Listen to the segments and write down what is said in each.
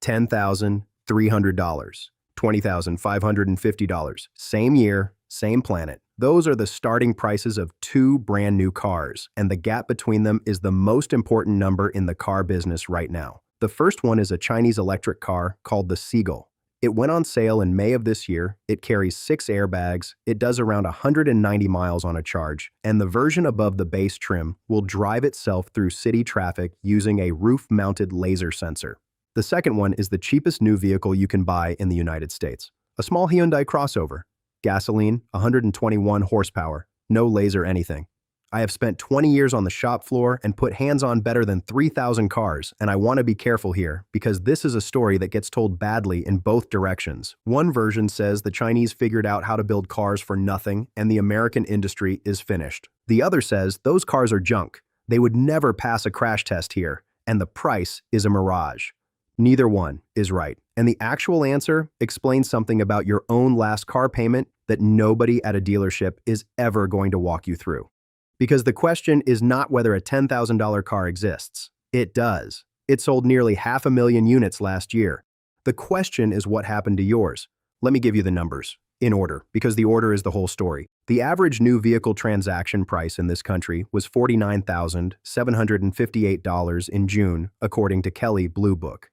$10,300, $20,550. Same year, same planet. Those are the starting prices of two brand new cars, and the gap between them is the most important number in the car business right now. The first one is a Chinese electric car called the Seagull. It went on sale in May of this year. It carries 6 airbags, it does around 190 miles on a charge, and the version above the base trim will drive itself through city traffic using a roof-mounted laser sensor. The second one is the cheapest new vehicle you can buy in the United States. A small Hyundai crossover. Gasoline, 121 horsepower, no laser anything. I have spent 20 years on the shop floor and put hands on better than 3,000 cars, and I want to be careful here because this is a story that gets told badly in both directions. One version says the Chinese figured out how to build cars for nothing and the American industry is finished. The other says those cars are junk. They would never pass a crash test here, and the price is a mirage. Neither one is right, and the actual answer explains something about your own last car payment that nobody at a dealership is ever going to walk you through. Because the question is not whether a $10,000 car exists. It does. It sold nearly 500,000 units last year. The question is what happened to yours. Let me give you the numbers, in order, because the order is the whole story. The average new vehicle transaction price in this country was $49,758 in June, according to Kelley Blue Book.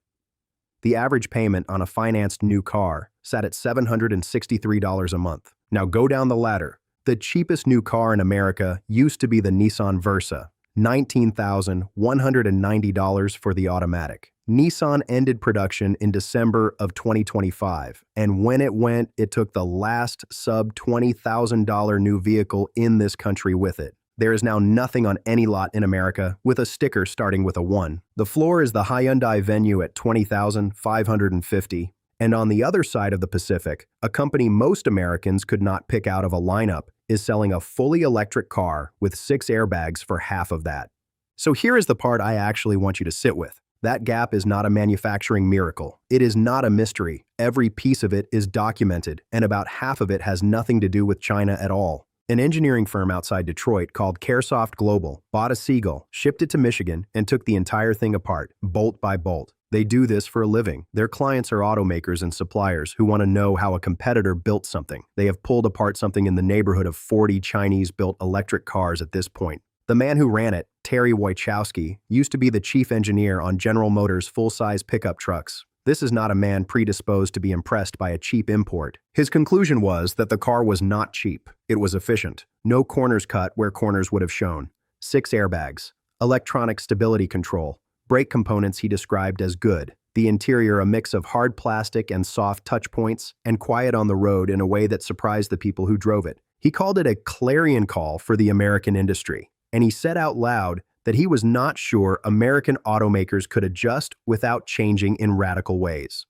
The average payment on a financed new car sat at $763 a month. Now go down the ladder. The cheapest new car in America used to be the Nissan Versa, $19,190 for the automatic. Nissan ended production in December of 2025, and when it went, it took the last sub-$20,000 new vehicle in this country with it. There is now nothing on any lot in America with a sticker starting with a 1. The floor is the Hyundai Venue at $20,550. And on the other side of the Pacific, a company most Americans could not pick out of a lineup is selling a fully electric car with 6 airbags for half of that. So here is the part I actually want you to sit with. That gap is not a manufacturing miracle. It is not a mystery. Every piece of it is documented, and about half of it has nothing to do with China at all. An engineering firm outside Detroit called Caresoft Global bought a Seagull, shipped it to Michigan, and took the entire thing apart, bolt by bolt. They do this for a living. Their clients are automakers and suppliers who want to know how a competitor built something. They have pulled apart something in the neighborhood of 40 Chinese-built electric cars at this point. The man who ran it, Terry Wojciechowski, used to be the chief engineer on General Motors' full-size pickup trucks. This is not a man predisposed to be impressed by a cheap import. His conclusion was that the car was not cheap. It was efficient. No corners cut where corners would have shown. 6 airbags. Electronic stability control. Brake components he described as good. The interior a mix of hard plastic and soft touch points, and quiet on the road in a way that surprised the people who drove it. He called it a clarion call for the American industry, and he said out loud that he was not sure American automakers could adjust without changing in radical ways.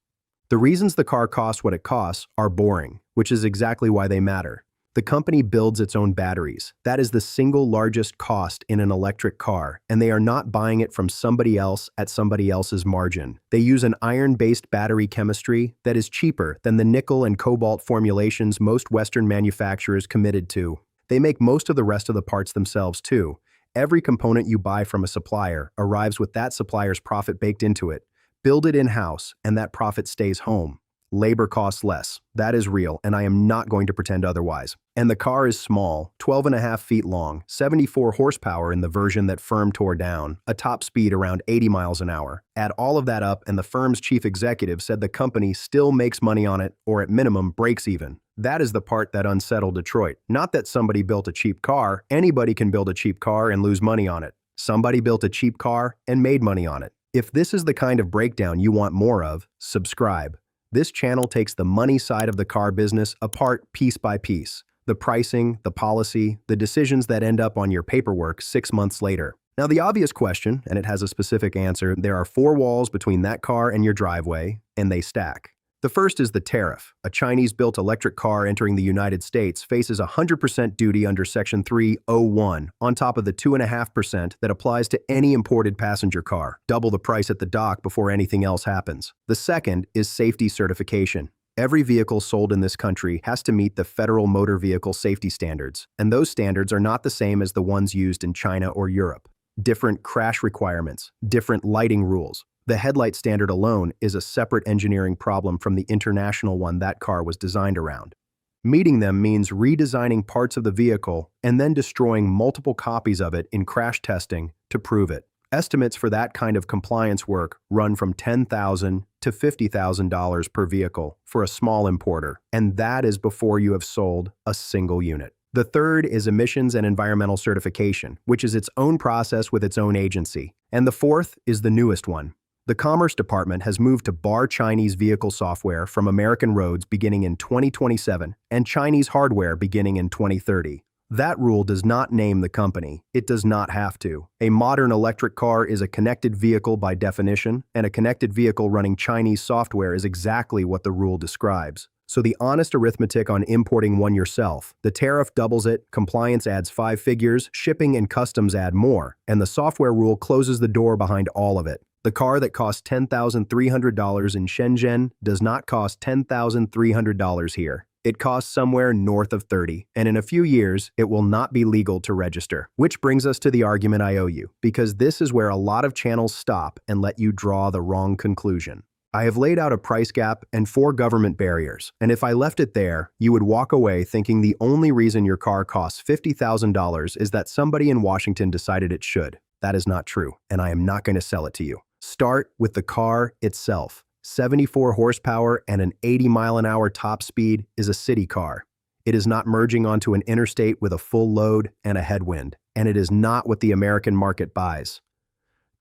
The reasons the car costs what it costs are boring, which is exactly why they matter. The company builds its own batteries. That is the single largest cost in an electric car, and they are not buying it from somebody else at somebody else's margin. They use an iron-based battery chemistry that is cheaper than the nickel and cobalt formulations most Western manufacturers committed to. They make most of the rest of the parts themselves too. Every component you buy from a supplier arrives with that supplier's profit baked into it. Build it in-house, and that profit stays home. Labor costs less. That is real, and I am not going to pretend otherwise. And the car is small, 12.5 feet long, 74 horsepower in the version that firm tore down, a top speed around 80 miles an hour. Add all of that up, and the firm's chief executive said the company still makes money on it, or at minimum breaks even. That is the part that unsettled Detroit. Not that somebody built a cheap car. Anybody can build a cheap car and lose money on it. Somebody built a cheap car and made money on it. If this is the kind of breakdown you want more of, subscribe. This channel takes the money side of the car business apart piece by piece. The pricing, the policy, the decisions that end up on your paperwork 6 months later. Now the obvious question, and it has a specific answer, there are 4 walls between that car and your driveway, and they stack. The first is the tariff. A Chinese-built electric car entering the United States faces 100% duty under Section 301 on top of the 2.5% that applies to any imported passenger car, double the price at the dock before anything else happens. The second is safety certification. Every vehicle sold in this country has to meet the federal motor vehicle safety standards, and those standards are not the same as the ones used in China or Europe. Different crash requirements, different lighting rules, The headlight standard alone is a separate engineering problem from the international one that car was designed around. Meeting them means redesigning parts of the vehicle and then destroying multiple copies of it in crash testing to prove it. Estimates for that kind of compliance work run from $10,000 to $50,000 per vehicle for a small importer, and that is before you have sold a single unit. The third is emissions and environmental certification, which is its own process with its own agency. And the fourth is the newest one. The Commerce Department has moved to bar Chinese vehicle software from American roads beginning in 2027 and Chinese hardware beginning in 2030. That rule does not name the company. It does not have to. A modern electric car is a connected vehicle by definition, and a connected vehicle running Chinese software is exactly what the rule describes. So the honest arithmetic on importing one yourself, the tariff doubles it, compliance adds 5 figures, shipping and customs add more, and the software rule closes the door behind all of it. The car that costs $10,300 in Shenzhen does not cost $10,300 here. It costs somewhere north of 30, and in a few years, it will not be legal to register. Which brings us to the argument I owe you, because this is where a lot of channels stop and let you draw the wrong conclusion. I have laid out a price gap and 4 government barriers, and if I left it there, you would walk away thinking the only reason your car costs $50,000 is that somebody in Washington decided it should. That is not true, and I am not going to sell it to you. Start with the car itself. 74 horsepower and an 80-mile-an-hour top speed is a city car. It is not merging onto an interstate with a full load and a headwind, and it is not what the American market buys.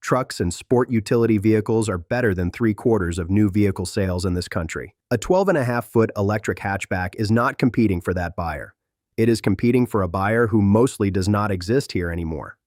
Trucks and sport utility vehicles are better than 3/4 of new vehicle sales in this country. A 12.5-foot electric hatchback is not competing for that buyer. It is competing for a buyer who mostly does not exist here anymore.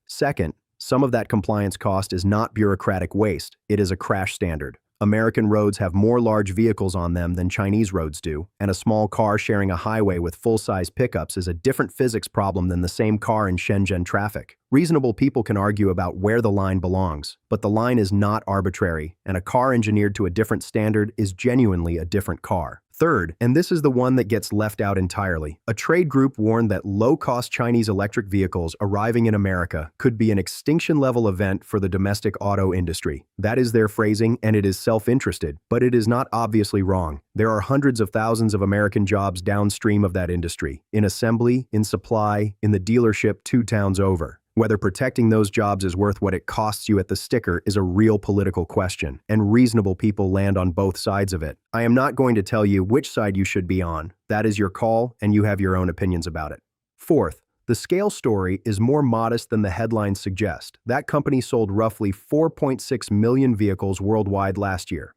Second, some of that compliance cost is not bureaucratic waste, it is a crash standard. American roads have more large vehicles on them than Chinese roads do, and a small car sharing a highway with full-size pickups is a different physics problem than the same car in Shenzhen traffic. Reasonable people can argue about where the line belongs, but the line is not arbitrary, and a car engineered to a different standard is genuinely a different car. Third, and this is the one that gets left out entirely, a trade group warned that low-cost Chinese electric vehicles arriving in America could be an extinction-level event for the domestic auto industry. That is their phrasing, and it is self-interested, but it is not obviously wrong. There are hundreds of thousands of American jobs downstream of that industry, in assembly, in supply, in the dealership 2 towns over. Whether protecting those jobs is worth what it costs you at the sticker is a real political question, and reasonable people land on both sides of it. I am not going to tell you which side you should be on. That is your call, and you have your own opinions about it. Fourth, the scale story is more modest than the headlines suggest. That company sold roughly 4.6 million vehicles worldwide last year.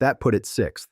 That put it 6th.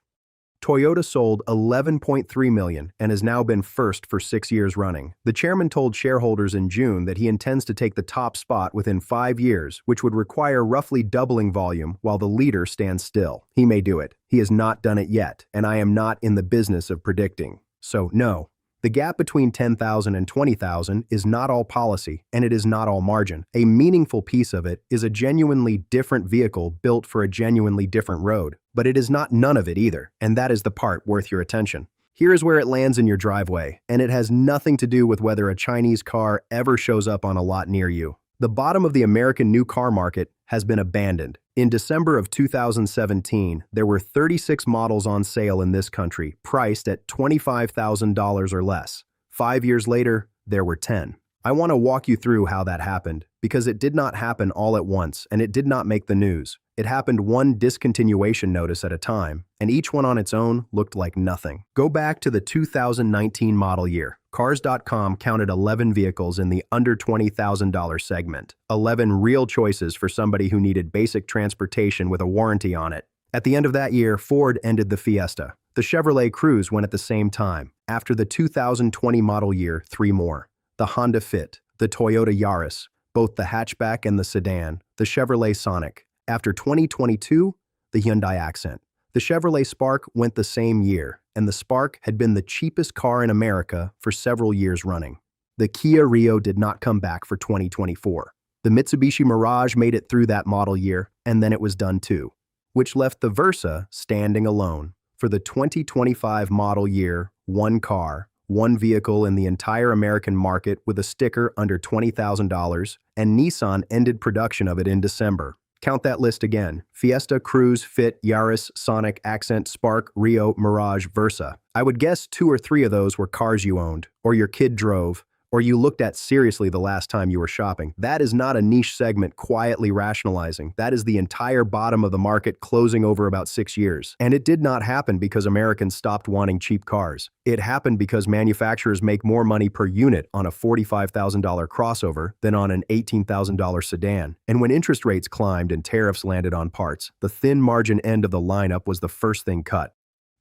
Toyota sold 11.3 million and has now been first for 6 years running. The chairman told shareholders in June that he intends to take the top spot within 5 years, which would require roughly doubling volume while the leader stands still. He may do it. He has not done it yet, and I am not in the business of predicting. So, no. The gap between 10,000 and 20,000 is not all policy, and it is not all margin. A meaningful piece of it is a genuinely different vehicle built for a genuinely different road. But it is not none of it either, and that is the part worth your attention. Here is where it lands in your driveway, and it has nothing to do with whether a Chinese car ever shows up on a lot near you. The bottom of the American new car market has been abandoned. In December of 2017, there were 36 models on sale in this country, priced at $25,000 or less. 5 years later, there were 10. I want to walk you through how that happened, because it did not happen all at once, and it did not make the news. It happened one discontinuation notice at a time, and each one on its own looked like nothing. Go back to the 2019 model year. Cars.com counted 11 vehicles in the under $20,000 segment. 11 real choices for somebody who needed basic transportation with a warranty on it. At the end of that year, Ford ended the Fiesta. The Chevrolet Cruze went at the same time. After the 2020 model year, 3 more. The Honda Fit, the Toyota Yaris, both the hatchback and the sedan, the Chevrolet Sonic. After 2022, the Hyundai Accent. The Chevrolet Spark went the same year, and the Spark had been the cheapest car in America for several years running. The Kia Rio did not come back for 2024. The Mitsubishi Mirage made it through that model year, and then it was done too, which left the Versa standing alone. For the 2025 model year, 1 car, 1 vehicle in the entire American market with a sticker under $20,000, and Nissan ended production of it in December. Count that list again. Fiesta, Cruze, Fit, Yaris, Sonic, Accent, Spark, Rio, Mirage, Versa. I would guess 2 or 3 of those were cars you owned, or your kid drove, or you looked at seriously the last time you were shopping. That is not a niche segment quietly rationalizing. That is the entire bottom of the market closing over about 6 years. And it did not happen because Americans stopped wanting cheap cars. It happened because manufacturers make more money per unit on a $45,000 crossover than on an $18,000 sedan. And when interest rates climbed and tariffs landed on parts, the thin margin end of the lineup was the first thing cut.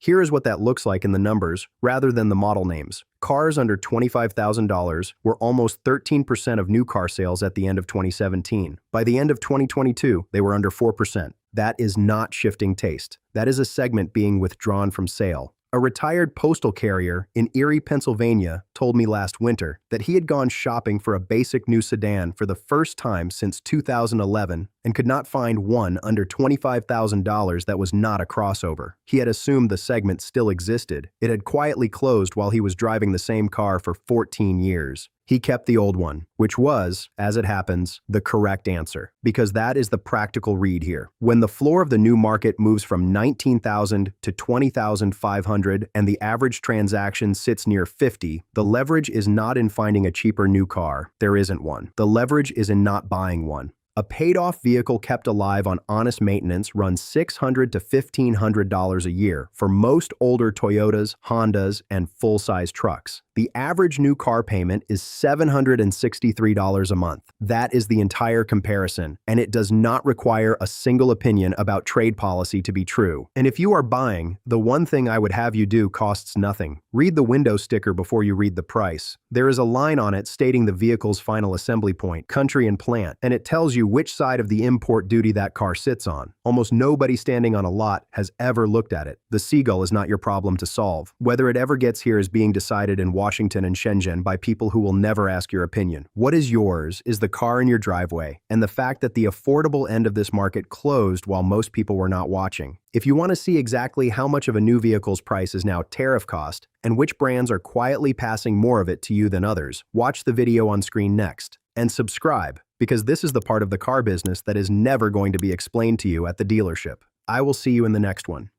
Here is what that looks like in the numbers, rather than the model names. Cars under $25,000 were almost 13% of new car sales at the end of 2017. By the end of 2022, they were under 4%. That is not shifting taste. That is a segment being withdrawn from sale. A retired postal carrier in Erie, Pennsylvania, told me last winter that he had gone shopping for a basic new sedan for the first time since 2011 and could not find one under $25,000 that was not a crossover. He had assumed the segment still existed. It had quietly closed while he was driving the same car for 14 years. He kept the old one, which was, as it happens, the correct answer, because that is the practical read here. When the floor of the new market moves from $19,000 to $20,500 and the average transaction sits near $50, the leverage is not in finding a cheaper new car. There isn't one. The leverage is in not buying one. A paid-off vehicle kept alive on honest maintenance runs $600 to $1,500 a year for most older Toyotas, Hondas, and full-size trucks. The average new car payment is $763 a month. That is the entire comparison, and it does not require a single opinion about trade policy to be true. And if you are buying, the one thing I would have you do costs nothing. Read the window sticker before you read the price. There is a line on it stating the vehicle's final assembly point, country and plant, and it tells you which side of the import duty that car sits on. Almost nobody standing on a lot has ever looked at it. The seagull is not your problem to solve. Whether it ever gets here is being decided in Washington and Shenzhen by people who will never ask your opinion. What is yours is the car in your driveway, and the fact that the affordable end of this market closed while most people were not watching. If you want to see exactly how much of a new vehicle's price is now tariff cost, and which brands are quietly passing more of it to you than others, watch the video on screen next. And subscribe, because this is the part of the car business that is never going to be explained to you at the dealership. I will see you in the next one.